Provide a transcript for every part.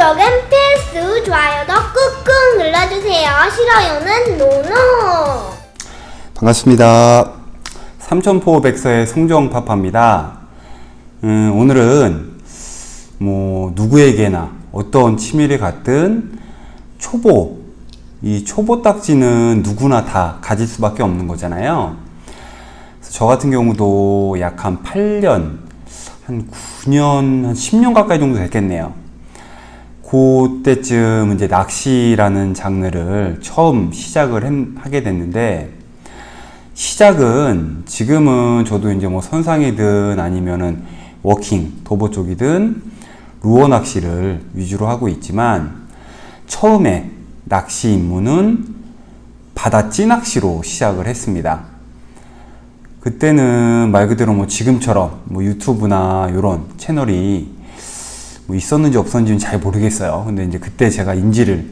구독은 필수, 좋아요도 꾹꾹 눌러주세요. 싫어요는 노노. 반갑습니다. 삼천포 백서의 송정파파입니다. 오늘은 누구에게나 어떤 취미를 갖든 이 초보 딱지는 누구나 다 가질 수밖에 없는 거잖아요. 그래서 저 같은 경우도 약 한 8년, 한 9년, 한 10년 가까이 정도 됐겠네요. 그때쯤 이제 낚시라는 장르를 처음 시작을 하게 됐는데, 시작은 지금은 저도 이제 선상이든 아니면은 워킹, 도보 쪽이든 루어 낚시를 위주로 하고 있지만, 처음에 낚시 입문은 바다 찌낚시로 시작을 했습니다. 그때는 말 그대로 지금처럼 유튜브나 이런 채널이 있었는지 없었는지는 잘 모르겠어요. 근데 이제 그때 제가 인지를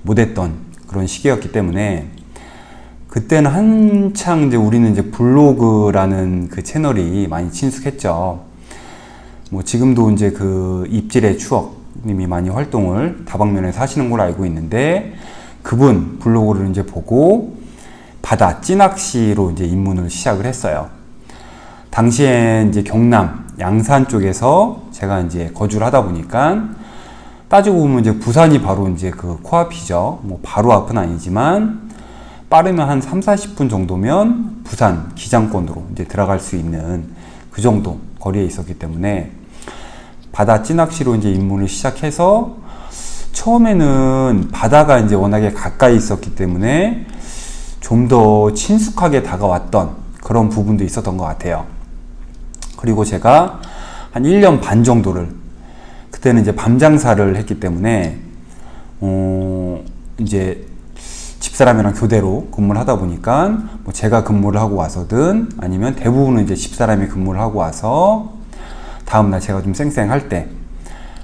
못했던 그런 시기였기 때문에, 그때는 한창 우리는 이제 블로그라는 그 채널이 많이 친숙했죠. 지금도 이제 그 입질의 추억님이 많이 활동을 다방면에서 하시는 걸로 알고 있는데, 그분 블로그를 이제 보고 바다 찌낚시로 이제 입문을 시작을 했어요. 당시엔 이제 경남 양산 쪽에서 제가 이제 거주를 하다 보니까, 따지고 보면 이제 부산이 바로 이제 그 코앞이죠. 바로 앞은 아니지만 빠르면 한 30-40분 정도면 부산 기장권으로 이제 들어갈 수 있는 그 정도 거리에 있었기 때문에 바다 찌낚시로 이제 입문을 시작해서, 처음에는 바다가 이제 워낙에 가까이 있었기 때문에 좀 더 친숙하게 다가왔던 그런 부분도 있었던 것 같아요. 그리고 제가 한 1년 반 정도를, 그때는 이제 밤 장사를 했기 때문에 이제 집사람이랑 교대로 근무를 하다 보니까 제가 근무를 하고 와서든 아니면 대부분은 이제 집사람이 근무를 하고 와서 다음날 제가 좀 쌩쌩할 때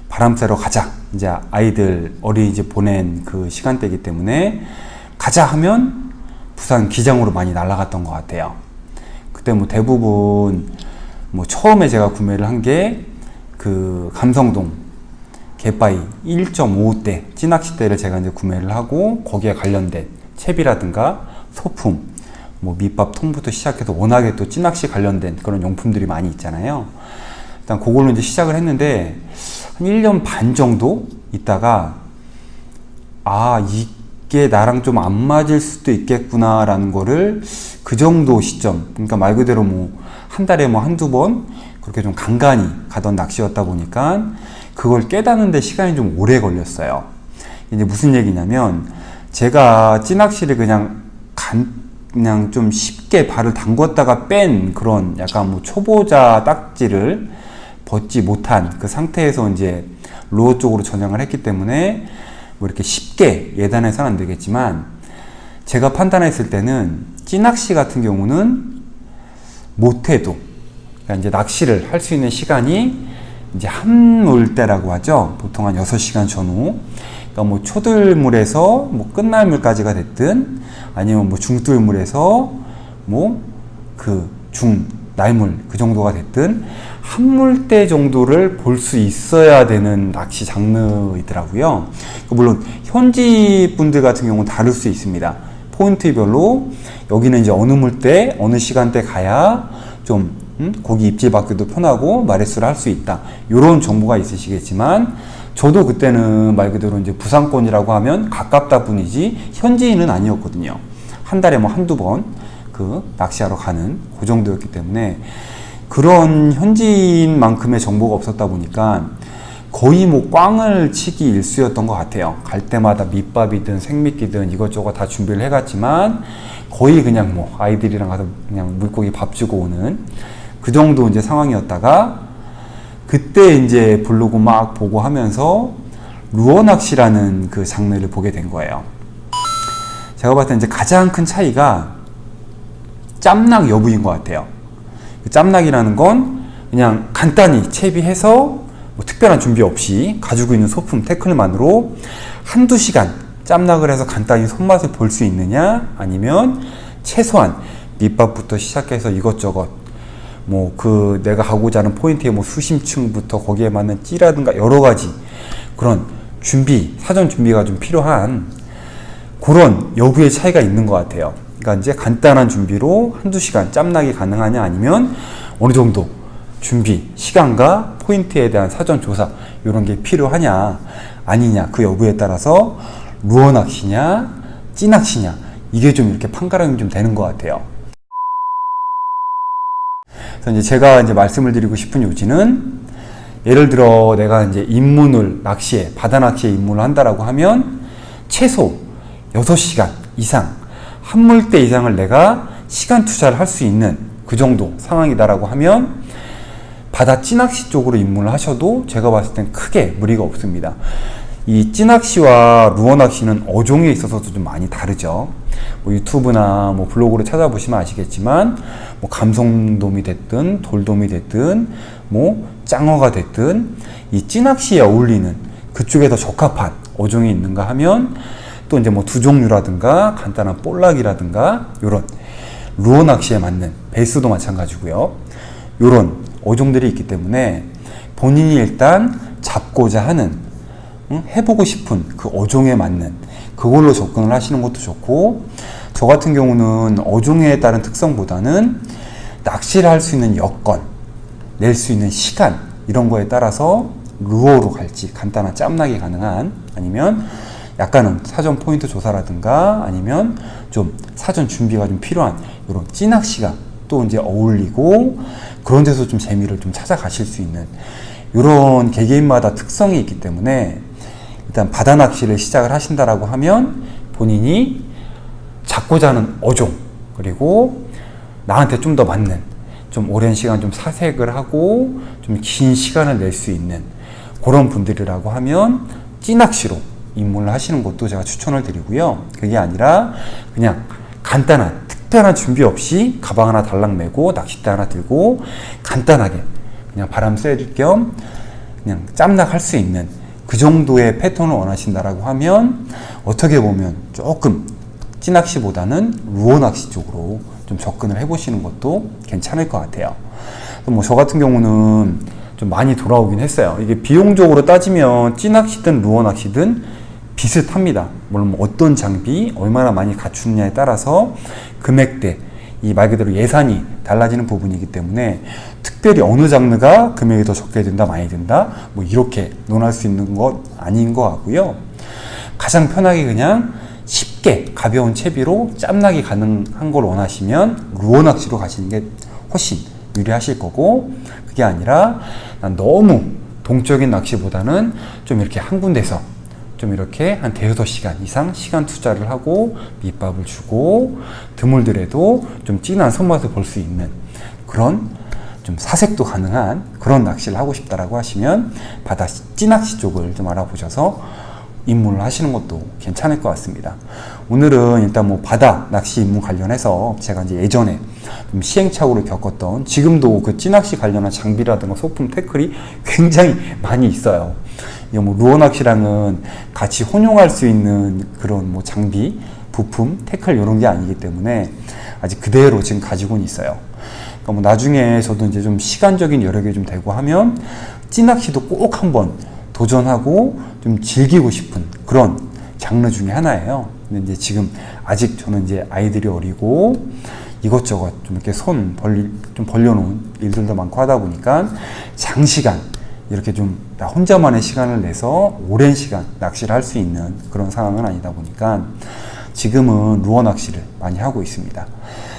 바람 쐬러 가자, 이제 아이들 어린이집 보낸 그 시간대이기 때문에 가자 하면 부산 기장으로 많이 날아갔던 것 같아요. 그때 대부분 처음에 제가 구매를 한 게 그 감성동 갯바위 1.5대 찌낚싯대를 제가 이제 구매를 하고, 거기에 관련된 채비라든가 소품, 밑밥 통부터 시작해서 워낙에 또 찌낚시 관련된 그런 용품들이 많이 있잖아요. 일단 그걸로 이제 시작을 했는데, 한 1년 반 정도 있다가, 이게 나랑 좀 안 맞을 수도 있겠구나 라는 거를, 그 정도 시점, 그러니까 말 그대로 한 달에 한두 번 그렇게 좀 간간히 가던 낚시였다 보니까 그걸 깨닫는데 시간이 좀 오래 걸렸어요. 이제 무슨 얘기냐면, 제가 찌낚시를 그냥 좀 쉽게 발을 담궜다가 뺀 그런 약간 초보자 딱지를 벗지 못한 그 상태에서 이제 루어 쪽으로 전향을 했기 때문에 이렇게 쉽게 예단해서는 안 되겠지만, 제가 판단했을 때는 찌낚시 같은 경우는 못해도, 그러니까 이제 낚시를 할 수 있는 시간이 이제 한물때라고 하죠. 보통 한 6시간 전후. 그러니까 초들물에서 끝날물까지가 됐든, 아니면 중들물에서 중날물 그 정도가 됐든, 한물때 정도를 볼 수 있어야 되는 낚시 장르이더라고요. 물론 현지 분들 같은 경우는 다를 수 있습니다. 포인트별로 여기는 이제 어느 물때 어느 시간대 가야 좀 고기 입질 받기도 편하고 마리수를 할 수 있다, 이런 정보가 있으시겠지만, 저도 그때는 말 그대로 이제 부산권이라고 하면 가깝다 뿐이지 현지인은 아니었거든요. 한 달에 한두 번 그 낚시하러 가는 그 정도였기 때문에, 그런 현지인만큼의 정보가 없었다 보니까 거의 꽝을 치기 일쑤였던 것 같아요. 갈 때마다 밑밥이든 생미끼든 이것저것 다 준비를 해갔지만, 거의 그냥 아이들이랑 가서 그냥 물고기 밥 주고 오는 그 정도 이제 상황이었다가, 그때 이제 블로그 막 보고 하면서 루어 낚시라는 그 장르를 보게 된 거예요. 제가 봤을 때 이제 가장 큰 차이가 짬낙 여부인 것 같아요. 그 짬낙이라는 건 그냥 간단히 채비해서 특별한 준비 없이 가지고 있는 소품 태클만으로 한두 시간 짬낙을 해서 간단히 손맛을 볼 수 있느냐, 아니면 최소한 밑밥부터 시작해서 이것저것 내가 가고자 하는 포인트의 수심층부터 거기에 맞는 찌라든가 여러 가지 그런 사전 준비가 좀 필요한 그런 여부의 차이가 있는 것 같아요. 그러니까 이제 간단한 준비로 한두 시간 짬나기 가능하냐, 아니면 어느 정도 준비, 시간과 포인트에 대한 사전 조사, 이런 게 필요하냐, 아니냐, 그 여부에 따라서 루어 낚시냐, 찌낚시냐, 이게 좀 이렇게 판가름이 좀 되는 것 같아요. 그래서 이제 제가 이제 말씀을 드리고 싶은 요지는, 예를 들어 내가 이제 입문을 낚시에, 바다 낚시에 입문을 한다라고 하면 최소 6시간 이상, 한 물대 이상을 내가 시간 투자를 할 수 있는 그 정도 상황이다라고 하면 바다 찌낚시 쪽으로 입문을 하셔도 제가 봤을 땐 크게 무리가 없습니다. 이 찌낚시와 루어 낚시는 어종에 있어서도 좀 많이 다르죠. 뭐 유튜브나 뭐 블로그를 찾아보시면 아시겠지만, 뭐 감성돔이 됐든 돌돔이 됐든 뭐 짱어가 됐든 이 찌낚시에 어울리는 그쪽에 더 적합한 어종이 있는가 하면 또 이제 뭐 두 종류라든가 간단한 볼락이라든가 요런 루어 낚시에 맞는 베이스도 마찬가지고요. 요런 어종들이 있기 때문에 본인이 일단 잡고자 하는, 해보고 싶은 그 어종에 맞는 그걸로 접근을 하시는 것도 좋고, 저 같은 경우는 어종에 따른 특성보다는 낚시를 할 수 있는 여건, 낼 수 있는 시간, 이런 거에 따라서 루어로 갈지, 간단한 짬나기 가능한, 아니면 약간은 사전 포인트 조사라든가 아니면 좀 사전 준비가 좀 필요한 이런 찌낚시가 또 이제 어울리고, 그런 데서 좀 재미를 좀 찾아가실 수 있는 이런 개개인마다 특성이 있기 때문에, 일단 바다 낚시를 시작을 하신다라고 하면 본인이 잡고자 하는 어종, 그리고 나한테 좀 더 맞는, 좀 오랜 시간 좀 사색을 하고 좀 긴 시간을 낼 수 있는 그런 분들이라고 하면 찌낚시로 입문을 하시는 것도 제가 추천을 드리고요. 그게 아니라 그냥 간단한 특별한 준비 없이 가방 하나 달랑 메고 낚싯대 하나 들고 간단하게 그냥 바람 쐬릴 겸 그냥 짬낚 할 수 있는 그 정도의 패턴을 원하신다라고 하면, 어떻게 보면 조금 찌낚시보다는 루어 낚시 쪽으로 좀 접근을 해보시는 것도 괜찮을 것 같아요. 뭐 저 같은 경우는 좀 많이 돌아오긴 했어요. 이게 비용적으로 따지면 찌낚시든 루어 낚시든 비슷합니다. 물론 뭐 어떤 장비, 얼마나 많이 갖추느냐에 따라서 금액대, 이 말 그대로 예산이 달라지는 부분이기 때문에 특별히 어느 장르가 금액이 더 적게 든다, 많이 든다, 뭐 이렇게 논할 수 있는 것 아닌 것 같고요. 가장 편하게 그냥 쉽게 가벼운 채비로 짬낚이 가능한 걸 원하시면 루어 낚시로 가시는 게 훨씬 유리하실 거고, 그게 아니라 난 너무 동적인 낚시보다는 좀 이렇게 한 군데서 좀 이렇게 한 5-6시간 이상 시간 투자를 하고 밑밥을 주고 드물더라도 좀 진한 손맛을 볼 수 있는 그런 좀 사색도 가능한 그런 낚시를 하고 싶다라고 하시면 바다 찌낚시 쪽을 좀 알아보셔서 입문을 하시는 것도 괜찮을 것 같습니다. 오늘은 일단 뭐 바다 낚시 입문 관련해서 제가 이제 예전에 좀 시행착오를 겪었던, 지금도 그 찌낚시 관련한 장비라든가 소품, 태클이 굉장히 많이 있어요. 이게 뭐 루어 낚시랑은 같이 혼용할 수 있는 그런 뭐 장비, 부품, 태클 이런 게 아니기 때문에 아직 그대로 지금 가지고는 있어요. 그러니까 뭐 나중에 저도 이제 좀 시간적인 여력이 좀 되고 하면 찌낚시도 꼭 한번 도전하고 좀 즐기고 싶은 그런 장르 중에 하나예요. 근데 이제 지금 아직 저는 이제 아이들이 어리고 이것저것 좀 이렇게 좀 벌려놓은 일들도 많고 하다 보니까 장시간 이렇게 좀 나 혼자만의 시간을 내서 오랜 시간 낚시를 할 수 있는 그런 상황은 아니다 보니까 지금은 루어 낚시를 많이 하고 있습니다.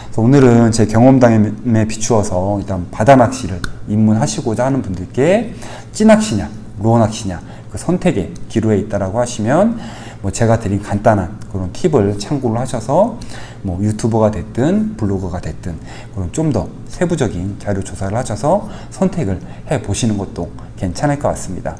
그래서 오늘은 제 경험담에 비추어서 일단 바다 낚시를 입문하시고자 하는 분들께 찌낚시냐 루어 낚시냐 그 선택의 기로에 있다라고 하시면 뭐 제가 드린 간단한 그런 팁을 참고를 하셔서 뭐 유튜버가 됐든 블로거가 됐든 그런 좀 더 세부적인 자료 조사를 하셔서 선택을 해 보시는 것도 괜찮을 것 같습니다.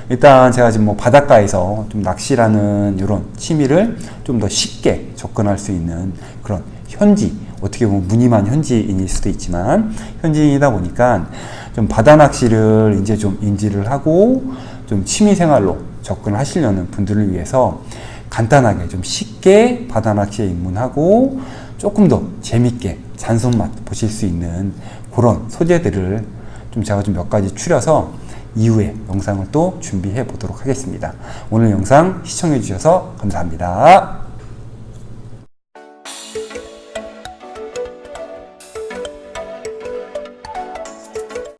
일단 제가 지금 뭐 바닷가에서 좀 낚시라는 이런 취미를 좀 더 쉽게 접근할 수 있는 그런 현지, 어떻게 보면 무늬만 현지인일 수도 있지만 현지인이다 보니까 좀 바다 낚시를 이제 좀 인지를 하고 좀 취미 생활로 접근을 하시려는 분들을 위해서 간단하게 좀 쉽게 바다 낚시에 입문하고 조금 더 재밌게 잔손맛 보실 수 있는 그런 소재들을 좀 제가 좀 몇 가지 추려서 이후에 영상을 또 준비해 보도록 하겠습니다. 오늘 영상 시청해 주셔서 감사합니다.